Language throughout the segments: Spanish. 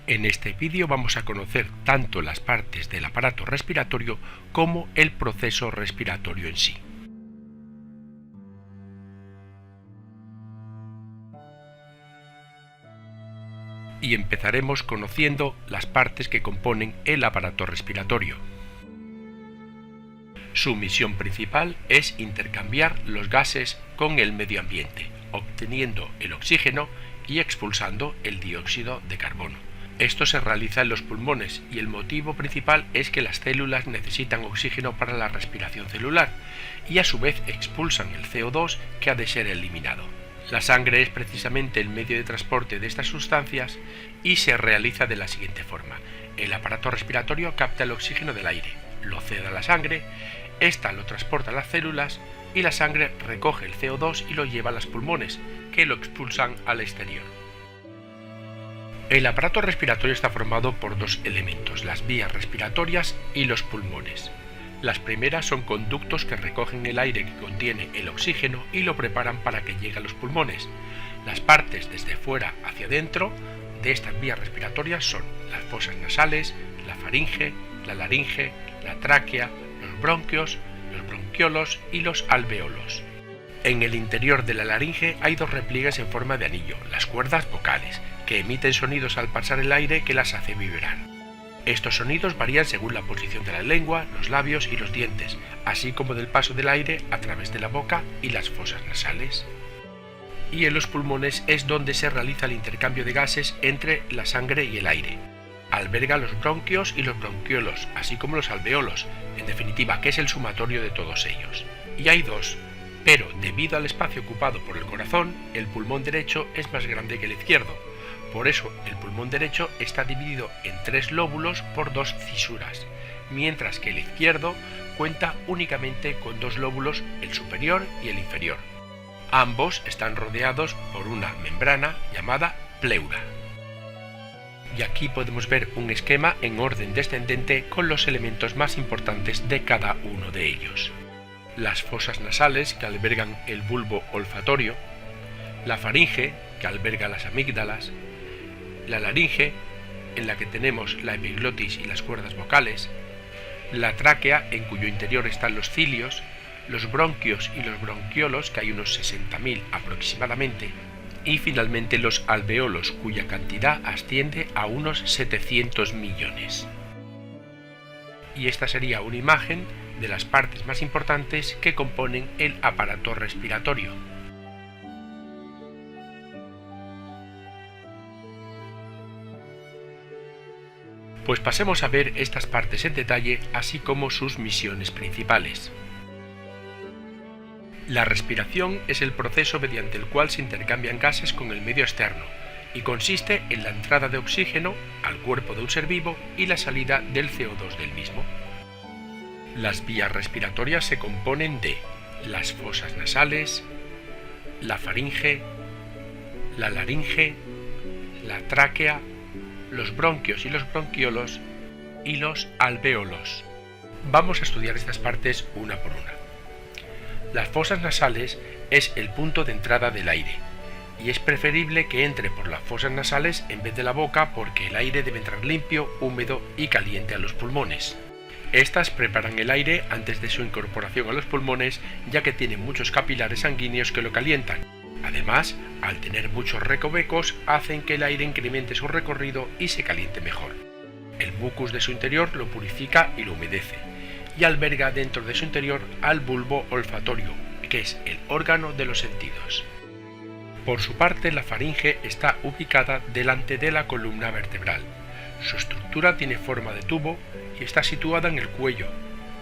En este vídeo vamos a conocer tanto las partes del aparato respiratorio como el proceso respiratorio en sí. Y empezaremos conociendo las partes que componen el aparato respiratorio. Su misión principal es intercambiar los gases con el medio ambiente, obteniendo el oxígeno y expulsando el dióxido de carbono. Esto se realiza en los pulmones y el motivo principal es que las células necesitan oxígeno para la respiración celular y a su vez expulsan el CO2 que ha de ser eliminado. La sangre es precisamente el medio de transporte de estas sustancias y se realiza de la siguiente forma. El aparato respiratorio capta el oxígeno del aire, lo cede a la sangre, esta lo transporta a las células y la sangre recoge el CO2 y lo lleva a los pulmones, que lo expulsan al exterior. El aparato respiratorio está formado por dos elementos, las vías respiratorias y los pulmones. Las primeras son conductos que recogen el aire que contiene el oxígeno y lo preparan para que llegue a los pulmones. Las partes desde fuera hacia adentro de estas vías respiratorias son las fosas nasales, la faringe, la laringe, la tráquea, los bronquios, los bronquiolos y los alveolos. En el interior de la laringe hay dos repliegues en forma de anillo, las cuerdas vocales, que emiten sonidos al pasar el aire que las hace vibrar. Estos sonidos varían según la posición de la lengua, los labios y los dientes, así como del paso del aire a través de la boca y las fosas nasales. Y en los pulmones es donde se realiza el intercambio de gases entre la sangre y el aire. Alberga los bronquios y los bronquiolos, así como los alveolos, en definitiva, que es el sumatorio de todos ellos. Y hay dos, pero debido al espacio ocupado por el corazón, el pulmón derecho es más grande que el izquierdo. Por eso, el pulmón derecho está dividido en tres lóbulos por dos fisuras, mientras que el izquierdo cuenta únicamente con dos lóbulos, el superior y el inferior. Ambos están rodeados por una membrana llamada pleura. Y aquí podemos ver un esquema en orden descendente con los elementos más importantes de cada uno de ellos. Las fosas nasales, que albergan el bulbo olfatorio, la faringe, que alberga las amígdalas, la laringe, en la que tenemos la epiglotis y las cuerdas vocales, la tráquea, en cuyo interior están los cilios, los bronquios y los bronquiolos, que hay unos 60.000 aproximadamente, y finalmente los alveolos, cuya cantidad asciende a unos 700 millones. Y esta sería una imagen de las partes más importantes que componen el aparato respiratorio. Pues pasemos a ver estas partes en detalle, así como sus misiones principales. La respiración es el proceso mediante el cual se intercambian gases con el medio externo y consiste en la entrada de oxígeno al cuerpo de un ser vivo y la salida del CO2 del mismo. Las vías respiratorias se componen de las fosas nasales, la faringe, la laringe, la tráquea, los bronquios y los bronquiolos y los alveolos. Vamos a estudiar estas partes una por una. Las fosas nasales es el punto de entrada del aire y es preferible que entre por las fosas nasales en vez de la boca porque el aire debe entrar limpio, húmedo y caliente a los pulmones. Estas preparan el aire antes de su incorporación a los pulmones, ya que tienen muchos capilares sanguíneos que lo calientan. Además, al tener muchos recovecos, hacen que el aire incremente su recorrido y se caliente mejor. El mucus de su interior lo purifica y lo humedece, y alberga dentro de su interior al bulbo olfatorio, que es el órgano de los sentidos. Por su parte, la faringe está ubicada delante de la columna vertebral. Su estructura tiene forma de tubo y está situada en el cuello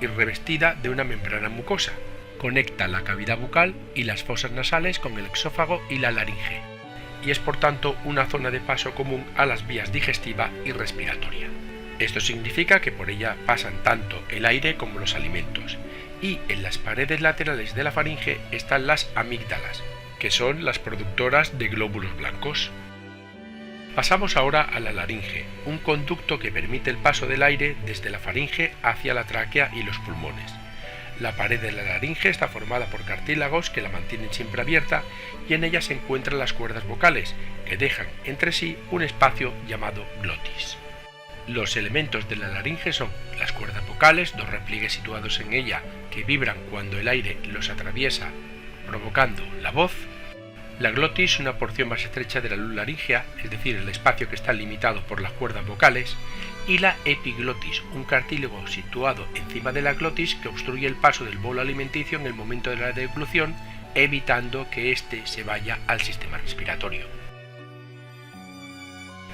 y revestida de una membrana mucosa. Conecta la cavidad bucal y las fosas nasales con el exófago y la laringe, y es por tanto una zona de paso común a las vías digestiva y respiratoria. Esto significa que por ella pasan tanto el aire como los alimentos, y en las paredes laterales de la faringe están las amígdalas, que son las productoras de glóbulos blancos. Pasamos ahora a la laringe, un conducto que permite el paso del aire desde la faringe hacia la tráquea y los pulmones. La pared de la laringe está formada por cartílagos que la mantienen siempre abierta y en ella se encuentran las cuerdas vocales, que dejan entre sí un espacio llamado glotis. Los elementos de la laringe son las cuerdas vocales, dos repliegues situados en ella que vibran cuando el aire los atraviesa, provocando la voz. La glotis, una porción más estrecha de la luz laríngea, es decir, el espacio que está limitado por las cuerdas vocales, y la epiglotis, un cartílago situado encima de la glotis que obstruye el paso del bolo alimenticio en el momento de la deglución, evitando que éste se vaya al sistema respiratorio.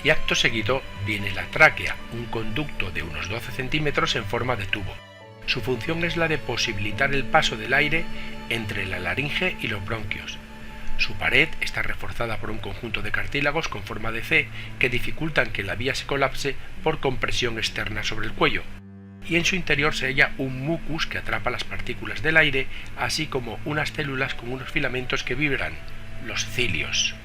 Y acto seguido viene la tráquea, un conducto de unos 12 centímetros en forma de tubo. Su función es la de posibilitar el paso del aire entre la laringe y los bronquios. Su pared está reforzada por un conjunto de cartílagos con forma de C que dificultan que la vía se colapse por compresión externa sobre el cuello, y en su interior se halla un mucus que atrapa las partículas del aire, así como unas células con unos filamentos que vibran, los cilios.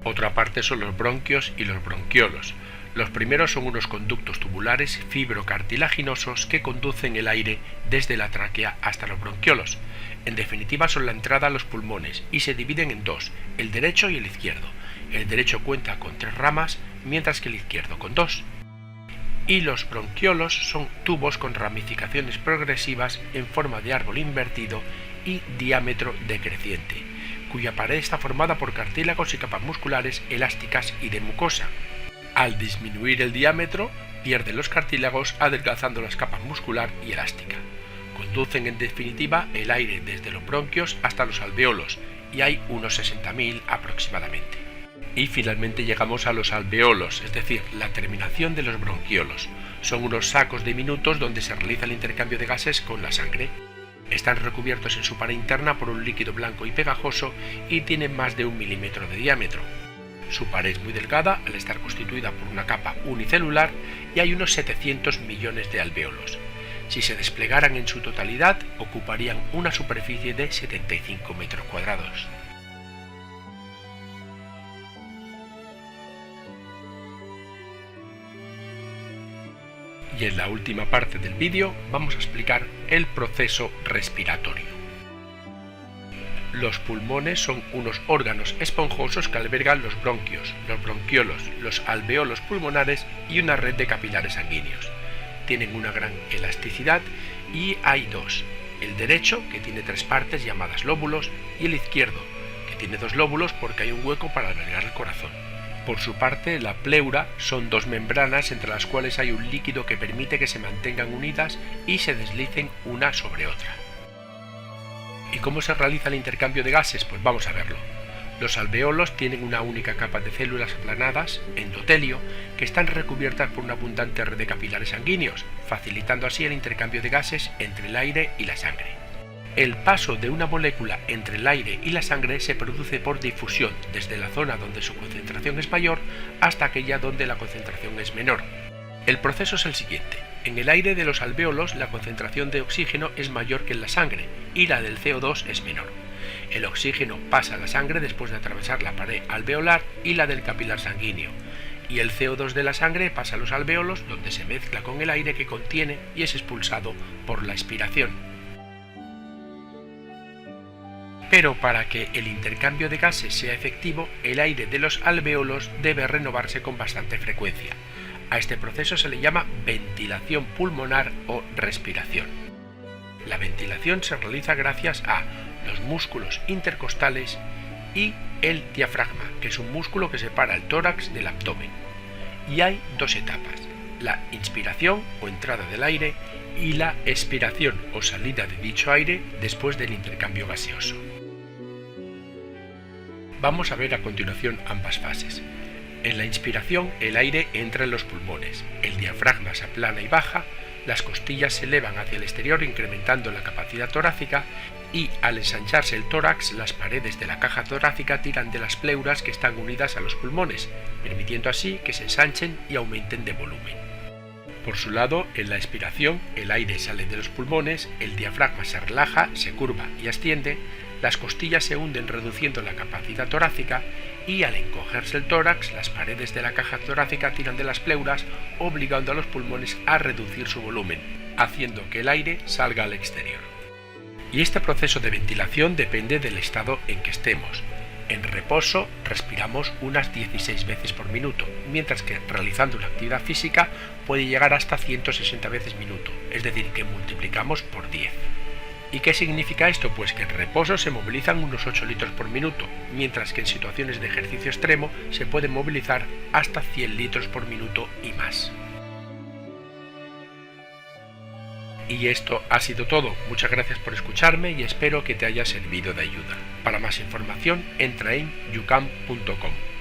Otra parte son los bronquios y los bronquiolos. Los primeros son unos conductos tubulares fibrocartilaginosos que conducen el aire desde la tráquea hasta los bronquiolos. En definitiva son la entrada a los pulmones y se dividen en dos, el derecho y el izquierdo. El derecho cuenta con 3 ramas, mientras que el izquierdo con 2. Y los bronquiolos son tubos con ramificaciones progresivas en forma de árbol invertido y diámetro decreciente, cuya pared está formada por cartílagos y capas musculares elásticas y de mucosa. Al disminuir el diámetro, pierden los cartílagos adelgazando las capas muscular y elástica. Conducen en definitiva el aire desde los bronquios hasta los alveolos, y hay unos 60.000 aproximadamente. Y finalmente llegamos a los alveolos, es decir, la terminación de los bronquiolos. Son unos sacos diminutos donde se realiza el intercambio de gases con la sangre. Están recubiertos en su pared interna por un líquido blanco y pegajoso y tienen más de 1 milímetro de diámetro. Su pared es muy delgada al estar constituida por una capa unicelular y hay unos 700 millones de alvéolos. Si se desplegaran en su totalidad, ocuparían una superficie de 75 metros cuadrados. Y en la última parte del vídeo vamos a explicar el proceso respiratorio. Los pulmones son unos órganos esponjosos que albergan los bronquios, los bronquiolos, los alveolos pulmonares y una red de capilares sanguíneos. Tienen una gran elasticidad y hay dos, el derecho, que tiene 3 partes llamadas lóbulos, y el izquierdo, que tiene 2 lóbulos porque hay un hueco para albergar el corazón. Por su parte, la pleura son 2 membranas entre las cuales hay un líquido que permite que se mantengan unidas y se deslicen una sobre otra. ¿Y cómo se realiza el intercambio de gases? Pues vamos a verlo. Los alveolos tienen una única capa de células aplanadas, endotelio, que están recubiertas por una abundante red de capilares sanguíneos, facilitando así el intercambio de gases entre el aire y la sangre. El paso de una molécula entre el aire y la sangre se produce por difusión, desde la zona donde su concentración es mayor hasta aquella donde la concentración es menor. El proceso es el siguiente. En el aire de los alvéolos la concentración de oxígeno es mayor que en la sangre y la del CO2 es menor. El oxígeno pasa a la sangre después de atravesar la pared alveolar y la del capilar sanguíneo, y el CO2 de la sangre pasa a los alvéolos donde se mezcla con el aire que contiene y es expulsado por la expiración. Pero para que el intercambio de gases sea efectivo, el aire de los alvéolos debe renovarse con bastante frecuencia. A este proceso se le llama ventilación pulmonar o respiración. La ventilación se realiza gracias a los músculos intercostales y el diafragma, que es un músculo que separa el tórax del abdomen. Y hay 2 etapas, la inspiración o entrada del aire y la expiración o salida de dicho aire después del intercambio gaseoso. Vamos a ver a continuación ambas fases. En la inspiración el aire entra en los pulmones, el diafragma se aplana y baja, las costillas se elevan hacia el exterior incrementando la capacidad torácica y al ensancharse el tórax las paredes de la caja torácica tiran de las pleuras que están unidas a los pulmones, permitiendo así que se ensanchen y aumenten de volumen. Por su lado, en la expiración el aire sale de los pulmones, el diafragma se relaja, se curva y asciende, las costillas se hunden reduciendo la capacidad torácica y al encogerse el tórax, las paredes de la caja torácica tiran de las pleuras, obligando a los pulmones a reducir su volumen, haciendo que el aire salga al exterior. Y este proceso de ventilación depende del estado en que estemos. En reposo respiramos unas 16 veces por minuto, mientras que realizando una actividad física puede llegar hasta 160 veces minuto, es decir, que multiplicamos por 10. ¿Y qué significa esto? Pues que en reposo se movilizan unos 8 litros por minuto, mientras que en situaciones de ejercicio extremo se pueden movilizar hasta 100 litros por minuto y más. Y esto ha sido todo. Muchas gracias por escucharme y espero que te haya servido de ayuda. Para más información entra en youcam.com.